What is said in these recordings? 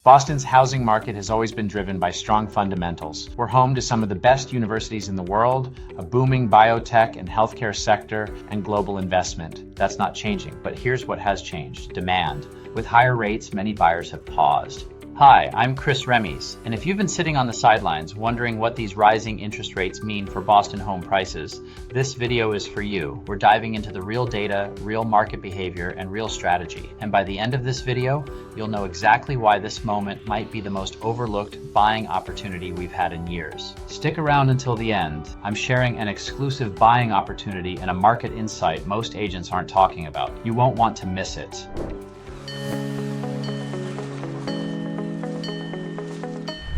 Boston's housing market has always been driven by strong fundamentals. We're home to some of the best universities in the world, a booming biotech and healthcare sector, and global investment. That's not changing, but here's what has changed: demand. With higher rates, many buyers have paused. Hi, I'm Chris Remmes, and if you've been sitting on the sidelines wondering what these rising interest rates mean for Boston home prices, this video is for you. We're diving into the real data, real market behavior, and real strategy. And by the end of this video, you'll know exactly why this moment might be the most overlooked buying opportunity we've had in years. Stick around until the end. I'm sharing an exclusive buying opportunity and a market insight most agents aren't talking about. You won't want to miss it.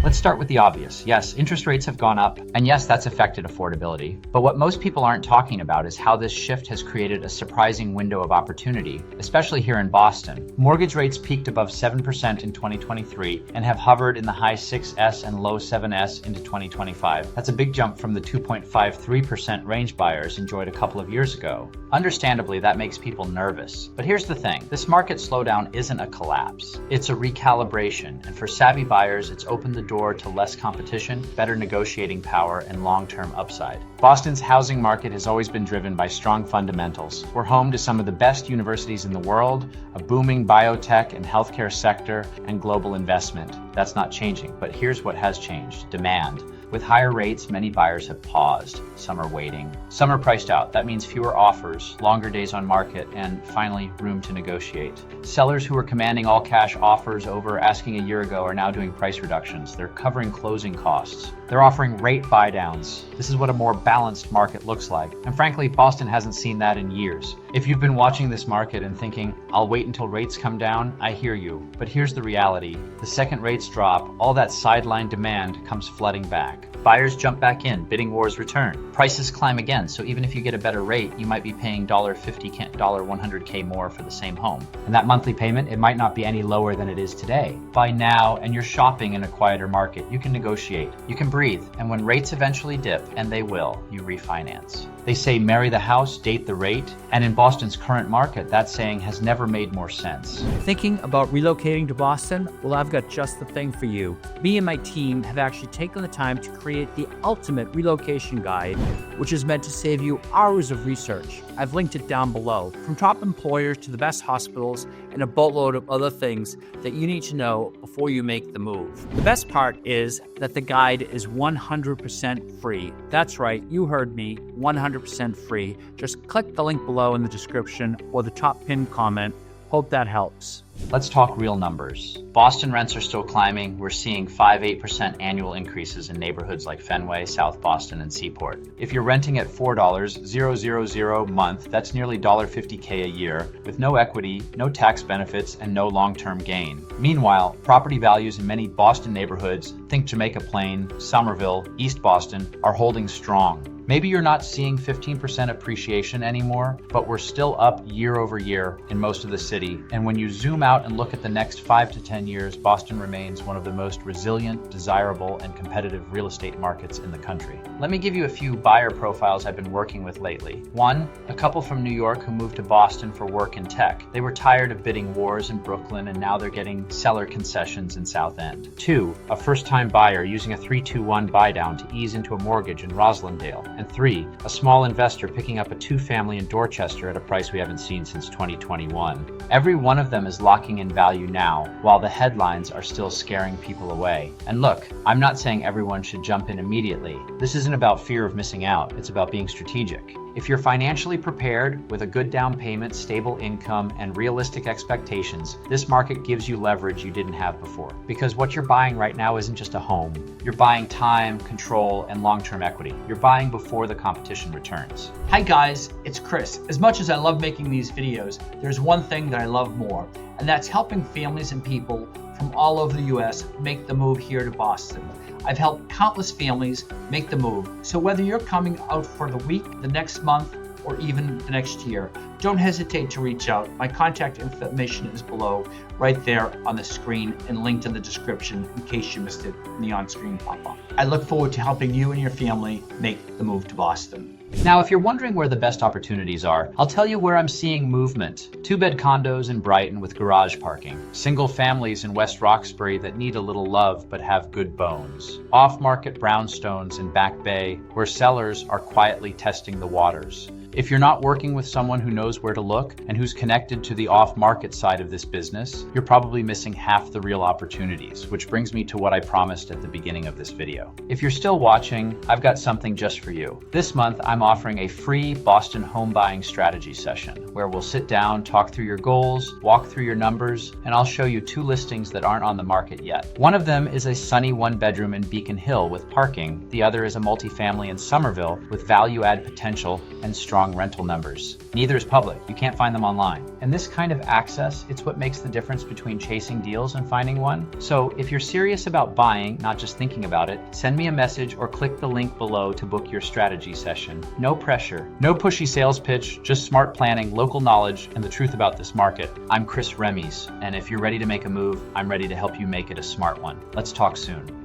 Let's start with the obvious. Yes, interest rates have gone up, and yes, that's affected affordability. But what most people aren't talking about is how this shift has created a surprising window of opportunity, especially here in Boston. Mortgage rates peaked above 7% in 2023 and have hovered in the high 6s and low 7s into 2025. That's a big jump from the 2.53% range buyers enjoyed a couple of years ago. Understandably, that makes people nervous. But here's the thing, this market slowdown isn't a collapse. It's a recalibration, and for savvy buyers, it's opened the door to less competition, better negotiating power, and long-term upside. Boston's housing market has always been driven by strong fundamentals. We're home to some of the best universities in the world, a booming biotech and healthcare sector, and global investment. That's not changing, but here's what has changed: demand. With higher rates, many buyers have paused. Some are waiting. Some are priced out. That means fewer offers, longer days on market, and finally, room to negotiate. Sellers who were commanding all cash offers over asking a year ago are now doing price reductions. They're covering closing costs. They're offering rate buy downs. This is what a more balanced market looks like. And frankly, Boston hasn't seen that in years. If you've been watching this market and thinking, I'll wait until rates come down, I hear you. But here's the reality. The second rates drop, all that sideline demand comes flooding back. Buyers jump back in, bidding wars return. Prices climb again, so even if you get a better rate, you might be paying $50, $100K more for the same home. And that monthly payment, it might not be any lower than it is today. Buy now, and you're shopping in a quieter market. You can negotiate, you can breathe, and when rates eventually dip, and they will, you refinance. They say marry the house, date the rate, and in Boston's current market, that saying has never made more sense. Thinking about relocating to Boston? Well, I've got just the thing for you. Me and my team have actually taken the time to create the ultimate relocation guide, which is meant to save you hours of research. I've linked it down below, from top employers to the best hospitals and a boatload of other things that you need to know before you make the move. The best part is that the guide is 100% free. That's right, you heard me, 100% free. Just click the link below in the description or the top pinned comment. Hope that helps. Let's talk real numbers. Boston rents are still climbing. We're seeing 5-8% annual increases in neighborhoods like Fenway, South Boston, and Seaport. If you're renting at $4,000 a month, that's nearly $50K a year, with no equity, no tax benefits, and no long-term gain. Meanwhile, property values in many Boston neighborhoods, think Jamaica Plain, Somerville, East Boston, are holding strong. Maybe you're not seeing 15% appreciation anymore, but we're still up year over year in most of the city. And when you zoom out and look at the next 5 to 10 years, Boston remains one of the most resilient, desirable, and competitive real estate markets in the country. Let me give you a few buyer profiles I've been working with lately. One, a couple from New York who moved to Boston for work in tech. They were tired of bidding wars in Brooklyn, and now they're getting seller concessions in South End. Two, a first-time buyer using a 3-2-1 buy down to ease into a mortgage in Roslindale. And three, a small investor picking up a 2-family in Dorchester at a price we haven't seen since 2021. Every one of them is locking in value now, while the headlines are still scaring people away. And look, I'm not saying everyone should jump in immediately. This isn't about fear of missing out, it's about being strategic. If you're financially prepared with a good down payment, stable income, and realistic expectations, this market gives you leverage you didn't have before. Because what you're buying right now isn't just a home. You're buying time, control, and long-term equity. You're buying before the competition returns. Hi guys, it's Chris. As much as I love making these videos, there's one thing that I love more, and that's helping families and people from all over the US make the move here to Boston. I've helped countless families make the move. So whether you're coming out for the week, the next month, or even the next year, don't hesitate to reach out. My contact information is below, right there on the screen and linked in the description in case you missed it in the on-screen pop-up. I look forward to helping you and your family make the move to Boston. Now, if you're wondering where the best opportunities are, I'll tell you where I'm seeing movement. 2-bed condos in Brighton with garage parking. Single families in West Roxbury that need a little love but have good bones. Off-market brownstones in Back Bay where sellers are quietly testing the waters. If you're not working with someone who knows where to look and who's connected to the off-market side of this business, you're probably missing half the real opportunities, which brings me to what I promised at the beginning of this video. If you're still watching, I've got something just for you. This month, I'm offering a free Boston home buying strategy session where we'll sit down, talk through your goals, walk through your numbers, and I'll show you 2 listings that aren't on the market yet. One of them is a sunny 1-bedroom in Beacon Hill with parking. The other is a multifamily in Somerville with value-add potential and strong rental numbers. Neither is public. You can't find them online. And this kind of access, it's what makes the difference between chasing deals and finding one. So if you're serious about buying, not just thinking about it, send me a message or click the link below to book your strategy session. No pressure, no pushy sales pitch, just smart planning, local knowledge, and the truth about this market. I'm Chris Remmes, and if you're ready to make a move, I'm ready to help you make it a smart one. Let's talk soon.